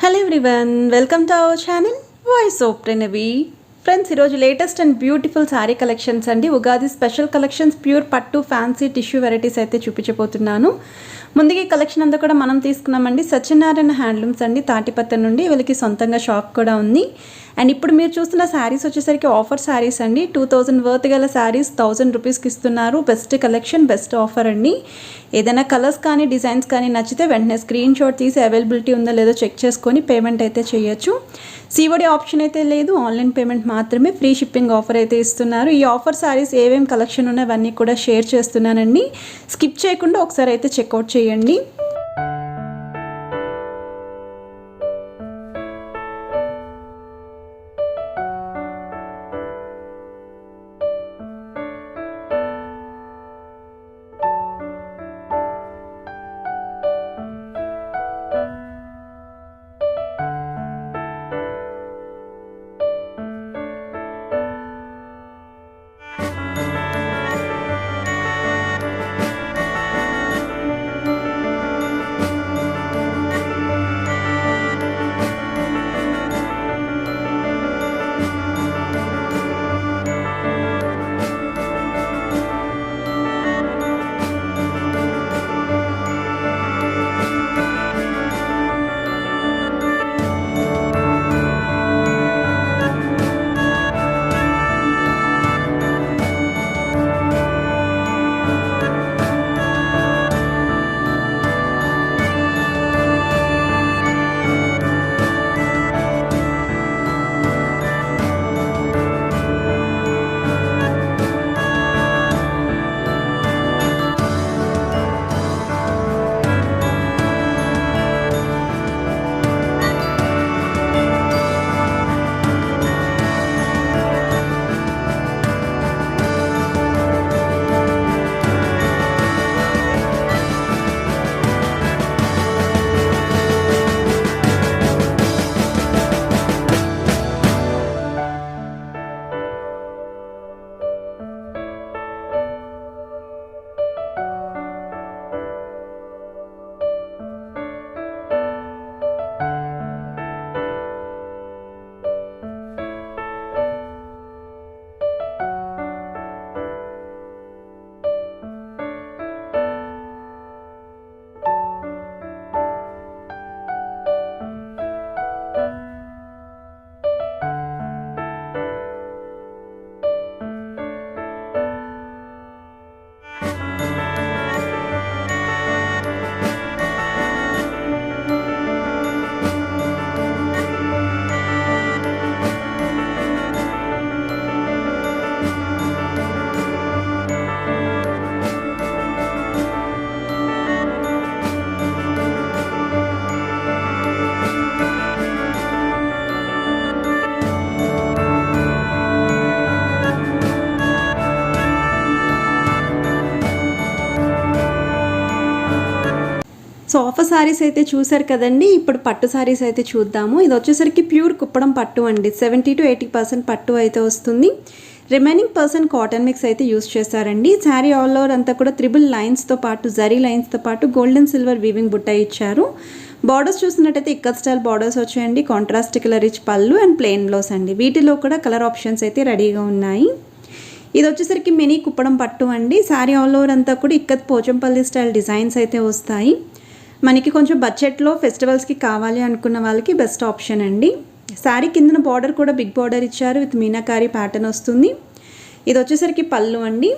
Hello everyone, welcome to our channel voice of Pranavi. Friends, ఈరోజు latest and beautiful sari collections అండి. Ugadi special collections, pure పట్టు fancy tissue varieties అయితే చూపించబోతున్నాను. ముందుగా ఈ కలెక్షన్ అంతా కూడా మనం తీసుకున్నామండి. సత్యనారాయణ హ్యాండ్లూమ్స్ అండి, తాటిపత్త నుండి. వీళ్ళకి సొంతంగా షాప్ కూడా ఉంది. అండ్ ఇప్పుడు మీరు చూస్తున్న శారీస్ వచ్చేసరికి ఆఫర్ శారీస్ అండి. 2000 వర్త్ గల శారీస్ 1000 రూపీస్కి ఇస్తున్నారు. బెస్ట్ కలెక్షన్, బెస్ట్ ఆఫర్ అండి. ఏదైనా కలర్స్ కానీ డిజైన్స్ కానీ నచ్చితే వెంటనే స్క్రీన్ షాట్ తీసి అవైలబిలిటీ ఉందో లేదో చెక్ చేసుకొని పేమెంట్ అయితే చేయొచ్చు. సిఓడి ఆప్షన్ అయితే లేదు, ఆన్లైన్ పేమెంట్ మాత్రమే. ఫ్రీ షిప్పింగ్ ఆఫర్ అయితే ఇస్తున్నారు. ఈ ఆఫర్ శారీస్ ఏమేమి కలెక్షన్ ఉన్నాయో అవన్నీ కూడా షేర్ చేస్తున్నానండి. స్కిప్ చేయకుండా ఒకసారి అయితే చెక్అవుట్ చేయండి. సో ఆఫర్ శారీస్ అయితే చూసారు కదండి. ఇప్పుడు పట్టు శారీస్ అయితే చూద్దాము. ఇది వచ్చేసరికి ప్యూర్ కుప్పడం పట్టు అండి. 70 to 80% పట్టు అయితే వస్తుంది. రిమైనింగ్ కాటన్ మిక్స్ అయితే యూస్ చేశారండి. శారీ ఆల్ ఓవర్ అంతా కూడా త్రిబుల్ లైన్స్తో పాటు, జరీ లైన్స్తో పాటు గోల్డెన్ సిల్వర్ వీవింగ్ బుట్ట ఇచ్చారు. బార్డర్స్ చూసినట్టయితే ఇక్కత్ స్టైల్ బార్డర్స్ వచ్చాయండి. కాంట్రాస్ట్ కలర్ రిచ్ పళ్ళు అండ్ ప్లెయిన్ బ్లౌస్ అండి. వీటిలో కూడా కలర్ ఆప్షన్స్ అయితే రెడీగా ఉన్నాయి. ఇది వచ్చేసరికి మినీ కుప్పడం పట్టు అండి. శారీ ఆల్ ఓవర్ అంతా కూడా ఇక్కత్ పోచంపల్లి స్టైల్ డిజైన్స్ అయితే వస్తాయి. మనకి కొంచెం బడ్జెట్లో ఫెస్టివల్స్కి కావాలి అనుకున్న వాళ్ళకి బెస్ట్ ఆప్షన్ అండి. శారీ కిందన బార్డర్ కూడా బిగ్ బార్డర్ ఇచ్చారు, విత్ మీనాకారి ప్యాటర్న్ వస్తుంది. ఇది వచ్చేసరికి పళ్ళు అండి.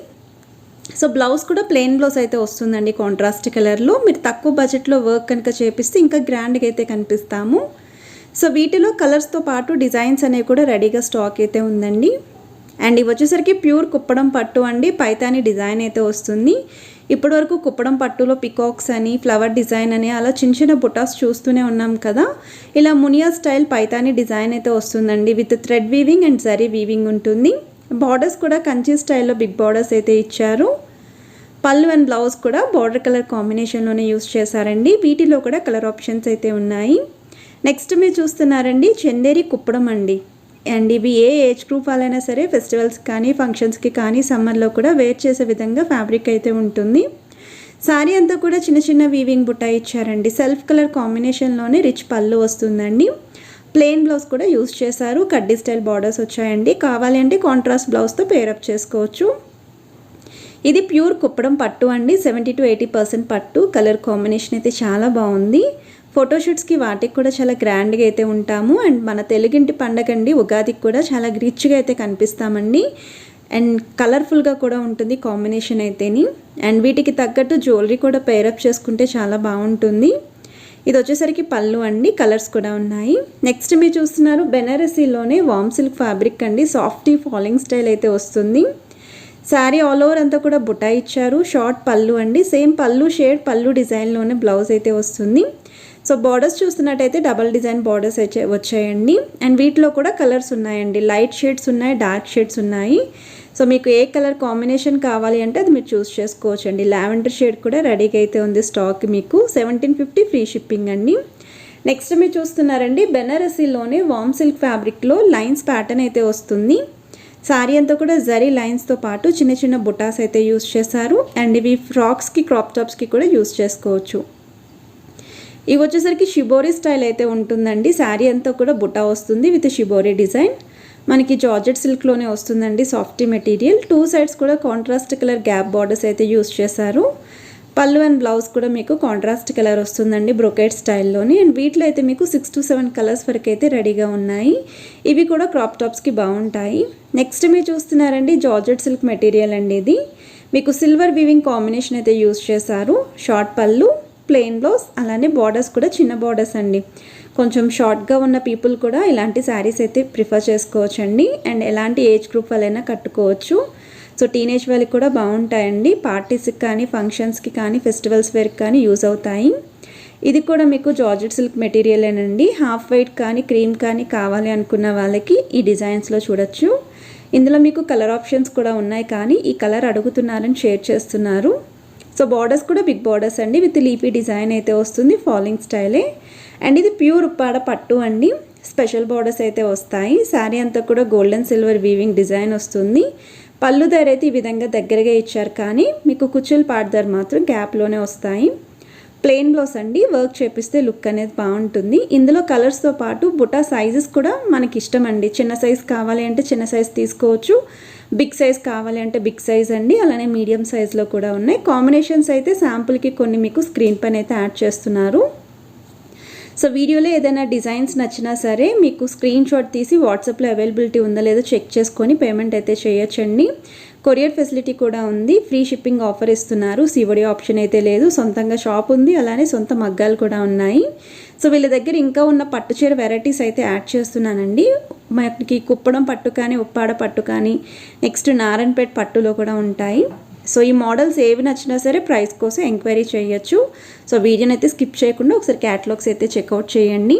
సో బ్లౌజ్ కూడా ప్లెయిన్ బ్లౌజ్ అయితే వస్తుందండి కాంట్రాస్ట్ కలర్లో. మీరు తక్కువ బడ్జెట్లో వర్క్ కనుక చేపిస్తే ఇంకా గ్రాండ్గా అయితే కనిపిస్తాము. సో వీటిలో కలర్స్తో పాటు డిజైన్స్ అనేవి కూడా రెడీగా స్టాక్ అయితే ఉందండి. అండ్ ఇవి వచ్చేసరికి ప్యూర్ కుప్పడం పట్టు అండి. పైతాని డిజైన్ అయితే వస్తుంది. ఇప్పటి వరకు కుప్పడం పట్టులో పికాక్స్ అని, ఫ్లవర్ డిజైన్ అని అలా చిన్న చిన్న బుటాస్ చూస్తూనే ఉన్నాం కదా. ఇలా మునియా స్టైల్ పైతాని డిజైన్ అయితే వస్తుందండి. With thread weaving and zari weaving ఉంటుంది. బార్డర్స్ కూడా కంచి స్టైల్లో బిగ్ బార్డర్స్ అయితే ఇచ్చారు. పళ్ళు అండ్ బ్లౌజ్ కూడా బార్డర్ కలర్ కాంబినేషన్లోనే యూస్ చేశారండి. వీటిలో కూడా కలర్ ఆప్షన్స్ అయితే ఉన్నాయి. నెక్స్ట్ మీరు చూస్తున్నారండి చందేరి కుప్పడం అండి. అండ్ ఇవి ఏ ఏజ్ గ్రూప్ వాళ్ళైనా సరే ఫెస్టివల్స్ కానీ ఫంక్షన్స్కి కానీ సమ్మర్లో కూడా వేర్ చేసే విధంగా ఫ్యాబ్రిక్ అయితే ఉంటుంది. శారీ అంతా కూడా చిన్న చిన్న వీవింగ్ బుట్ట ఇచ్చారండి. సెల్ఫ్ కలర్ కాంబినేషన్లోనే రిచ్ పళ్ళు వస్తుందండి. ప్లెయిన్ బ్లౌజ్ కూడా యూస్ చేశారు. కడ్డీ స్టైల్ బార్డర్స్ వచ్చాయండి. కావాలి అంటే కాంట్రాస్ట్ బ్లౌజ్తో పేరప్ చేసుకోవచ్చు. ఇది ప్యూర్ కుప్పడం పట్టు అండి. 70-80% పట్టు. కలర్ కాంబినేషన్ అయితే చాలా బాగుంది. ఫోటోషూట్స్కి వాటికి కూడా చాలా గ్రాండ్గా అయితే ఉంటాము. అండ్ మన తెలుగింటి పండగ అండి, ఉగాదికి కూడా చాలా రిచ్గా అయితే కనిపిస్తామండి. అండ్ కలర్ఫుల్గా కూడా ఉంటుంది కాంబినేషన్ అయితేని. అండ్ వీటికి తగ్గట్టు జ్యువెలరీ కూడా పేరప్ చేసుకుంటే చాలా బాగుంటుంది. ఇది వచ్చేసరికి పళ్ళు అండి. కలర్స్ కూడా ఉన్నాయి. నెక్స్ట్ మీరు చూస్తున్నారు బెనారసీలోనే వామ్ సిల్క్ ఫ్యాబ్రిక్ అండి. సాఫ్టీ ఫాలింగ్ స్టైల్ అయితే వస్తుంది. శారీ ఆల్ ఓవర్ అంతా కూడా బుటా ఇచ్చారు. షార్ట్ పళ్ళు అండి. సేమ్ పళ్ళు షేడ్ పళ్ళు డిజైన్లోనే బ్లౌజ్ అయితే వస్తుంది. సో బార్డర్స్ చూస్తున్నట్టయితే డబల్ డిజైన్ బార్డర్స్ అయితే వచ్చాయండి. అండ్ వీటిలో కూడా కలర్స్ ఉన్నాయండి. లైట్ షేడ్స్ ఉన్నాయి, డార్క్ షేడ్స్ ఉన్నాయి. సో మీకు ఏ కలర్ కాంబినేషన్ కావాలి అంటే అది మీరు చూస్ చేసుకోవచ్చు అండి. లావెండర్ షేడ్ కూడా రెడీగా అయితే ఉంది స్టాక్. మీకు 1750 ఫ్రీ షిప్పింగ్ అండి. నెక్స్ట్ మీరు చూస్తున్నారండి బెనారసీలోనే వామ్ సిల్క్ ఫ్యాబ్రిక్లో లైన్స్ ప్యాటర్న్ అయితే వస్తుంది. శారీ అంతా కూడా జరీ లైన్స్తో పాటు చిన్న చిన్న బుటాస్ అయితే యూస్ చేశారు. అండ్ ఇవి ఫ్రాక్స్కి క్రాప్ టాప్స్కి కూడా యూస్ చేసుకోవచ్చు. ఇవి వచ్చేసరికి షిబోరీ స్టైల్ అయితే ఉంటుందండి. శారీ అంతా కూడా బుటా వస్తుంది విత్ షిబోరీ డిజైన్. మనకి జార్జెట్ సిల్క్లోనే వస్తుందండి. Softy material. 2 సైడ్స్ కూడా కాంట్రాస్ట్ కలర్ గ్యాప్ బార్డర్స్ అయితే యూస్ చేశారు. పళ్ళు అండ్ బ్లౌజ్ కూడా మీకు కాంట్రాస్ట్ కలర్ వస్తుందండి బ్రొకేట్ స్టైల్లోని. అండ్ వీటిలో అయితే మీకు 6 to 7 కలర్స్ వరకు అయితే రెడీగా ఉన్నాయి. ఇవి కూడా క్రాప్ టాప్స్కి బాగుంటాయి. నెక్స్ట్ మీరు చూస్తున్నారండి జార్జెట్ సిల్క్ మెటీరియల్ అండి. ఇది మీకు సిల్వర్ వీవింగ్ కాంబినేషన్ అయితే యూస్ చేశారు. షార్ట్ పళ్ళు, ప్లెయిన్ బ్లౌజ్, అలానే బార్డర్స్ కూడా చిన్న బార్డర్స్ అండి. కొంచెం షార్ట్గా ఉన్న పీపుల్ కూడా ఇలాంటి శారీస్ అయితే ప్రిఫర్ చేసుకోవచ్చు అండి. అండ్ ఎలాంటి ఏజ్ గ్రూప్ వాళ్ళైనా కట్టుకోవచ్చు. సో టీనేజ్ వాళ్ళకి కూడా బాగుంటాయండి. పార్టీస్కి కానీ, ఫంక్షన్స్కి కానీ, ఫెస్టివల్స్ వేర్కి కానీ యూజ్ అవుతాయి. ఇది కూడా మీకు జార్జెట్ సిల్క్ మెటీరియలేనండి. హాఫ్ వైట్ కానీ క్రీమ్ కానీ కావాలి అనుకున్న వాళ్ళకి ఈ డిజైన్స్లో చూడొచ్చు. ఇందులో మీకు కలర్ ఆప్షన్స్ కూడా ఉన్నాయి, కానీ ఈ కలర్ అడుగుతున్నారని షేర్ చేస్తున్నారు. సో బార్డర్స్ కూడా బిగ్ బార్డర్స్ అండి విత్ లీఫీ డిజైన్ అయితే వస్తుంది. ఫాలింగ్ స్టైలే. అండ్ ఇది ప్యూర్ ఉప్పాడ పట్టు అండి. స్పెషల్ బార్డర్స్ అయితే వస్తాయి. శారీ అంతా కూడా గోల్డెన్ సిల్వర్ వీవింగ్ డిజైన్ వస్తుంది. పళ్ళు ధర అయితే ఈ విధంగా దగ్గరగా ఇచ్చారు, కానీ మీకు కుచ్చులు పాట ధర మాత్రం గ్యాప్లోనే వస్తాయి. ప్లెయిన్ బ్లౌజ్ అండి. వర్క్ చేపిస్తే లుక్ అనేది బాగుంటుంది. ఇందులో కలర్స్తో పాటు బుటా సైజెస్ కూడా మనకి ఇష్టం అండి. చిన్న సైజ్ కావాలి అంటే చిన్న సైజ్ తీసుకోవచ్చు. బిగ్ సైజ్ కావాలి అంటే బిగ్ సైజ్ అండి. అలానే మీడియం సైజ్లో కూడా ఉన్నాయి. కాంబినేషన్స్ అయితే శాంపుల్కి కొన్ని మీకు స్క్రీన్ పైన అయితే యాడ్ చేస్తున్నారు. సో వీడియోలో ఏదైనా డిజైన్స్ నచ్చినా సరే మీకు స్క్రీన్ షాట్ తీసి వాట్సాప్లో అవైలబిలిటీ ఉందా లేదో చెక్ చేసుకొని పేమెంట్ అయితే చేయొచ్చండి. కొరియర్ ఫెసిలిటీ కూడా ఉంది. ఫ్రీ షిప్పింగ్ ఆఫర్ ఇస్తున్నారు. సివడి ఆప్షన్ అయితే లేదు. సొంతంగా షాప్ ఉంది, అలానే సొంత మగ్గాలు కూడా ఉన్నాయి. సో వీళ్ళ దగ్గర ఇంకా ఉన్న పట్టుచీర వెరైటీస్ అయితే యాడ్ చేస్తున్నానండి. మనకి కుప్పడం పట్టు కానీ, ఉప్పాడ పట్టు కానీ, నెక్స్ట్ నారాయణపేట పట్టులో కూడా ఉంటాయి. సో ఈ మోడల్స్ ఏవి నచ్చినా సరే ప్రైస్ కోసం ఎంక్వైరీ చేయొచ్చు. సో వీడియోని అయితే స్కిప్ చేయకుండా ఒకసారి క్యాటలాగ్స్ అయితే చెక్అవుట్ చేయండి.